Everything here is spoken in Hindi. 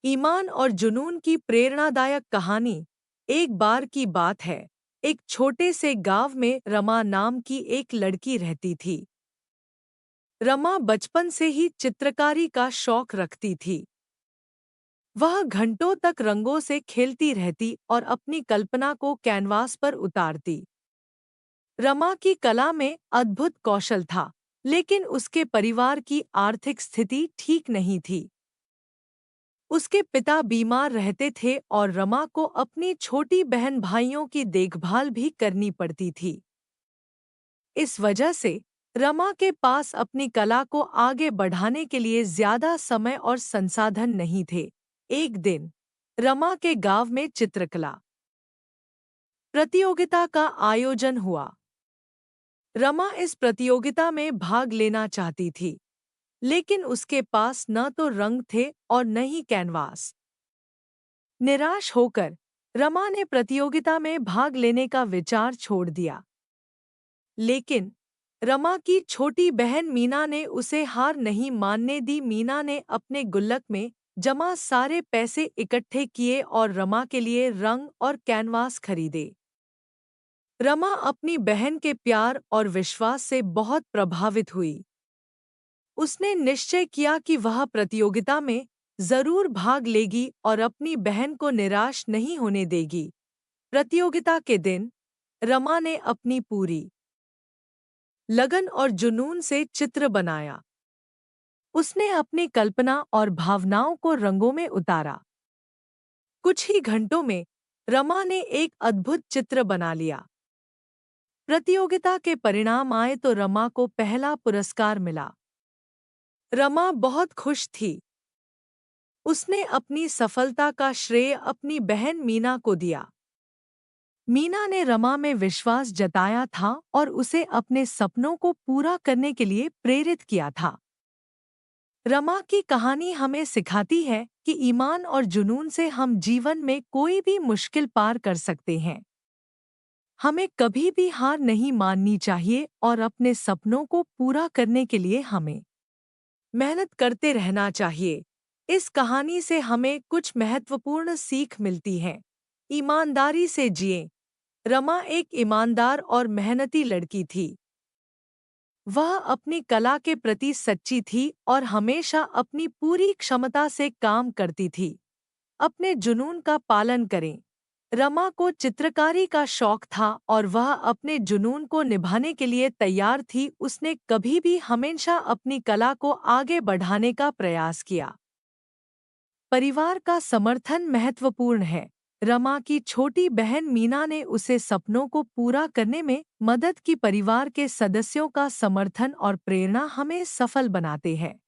ईमान और जुनून की प्रेरणादायक कहानी। एक बार की बात है। एक छोटे से गांव में रमा नाम की एक लड़की रहती थी। रमा बचपन से ही चित्रकारी का शौक रखती थी। वह घंटों तक रंगों से खेलती रहती और अपनी कल्पना को कैनवास पर उतारती। रमा की कला में अद्भुत कौशल था, लेकिन उसके परिवार की आर्थिक स्थिति ठीक नहीं थी। उसके पिता बीमार रहते थे और रमा को अपनी छोटी बहन भाइयों की देखभाल भी करनी पड़ती थी। इस वजह से रमा के पास अपनी कला को आगे बढ़ाने के लिए ज्यादा समय और संसाधन नहीं थे। एक दिन रमा के गांव में चित्रकला प्रतियोगिता का आयोजन हुआ। रमा इस प्रतियोगिता में भाग लेना चाहती थी, लेकिन उसके पास न तो रंग थे और न ही कैनवास। निराश होकर रमा ने प्रतियोगिता में भाग लेने का विचार छोड़ दिया। लेकिन रमा की छोटी बहन मीना ने उसे हार नहीं मानने दी। मीना ने अपने गुल्लक में जमा सारे पैसे इकट्ठे किए और रमा के लिए रंग और कैनवास खरीदे। रमा अपनी बहन के प्यार और विश्वास से बहुत प्रभावित हुई। उसने निश्चय किया कि वह प्रतियोगिता में जरूर भाग लेगी और अपनी बहन को निराश नहीं होने देगी। प्रतियोगिता के दिन रमा ने अपनी पूरी लगन और जुनून से चित्र बनाया। उसने अपनी कल्पना और भावनाओं को रंगों में उतारा। कुछ ही घंटों में रमा ने एक अद्भुत चित्र बना लिया। प्रतियोगिता के परिणाम आए तो रमा को पहला पुरस्कार मिला। रमा बहुत खुश थी। उसने अपनी सफलता का श्रेय अपनी बहन मीना को दिया। मीना ने रमा में विश्वास जताया था और उसे अपने सपनों को पूरा करने के लिए प्रेरित किया था। रमा की कहानी हमें सिखाती है कि ईमान और जुनून से हम जीवन में कोई भी मुश्किल पार कर सकते हैं। हमें कभी भी हार नहीं माननी चाहिए और अपने सपनों को पूरा करने के लिए हमें मेहनत करते रहना चाहिए। इस कहानी से हमें कुछ महत्वपूर्ण सीख मिलती है। ईमानदारी से जिएं। रमा एक ईमानदार और मेहनती लड़की थी। वह अपनी कला के प्रति सच्ची थी और हमेशा अपनी पूरी क्षमता से काम करती थी। अपने जुनून का पालन करें। रमा को चित्रकारी का शौक था और वह अपने जुनून को निभाने के लिए तैयार थी। उसने कभी भी हमेशा अपनी कला को आगे बढ़ाने का प्रयास किया। परिवार का समर्थन महत्वपूर्ण है। रमा की छोटी बहन मीना ने उसे सपनों को पूरा करने में मदद की। परिवार के सदस्यों का समर्थन और प्रेरणा हमें सफल बनाते हैं।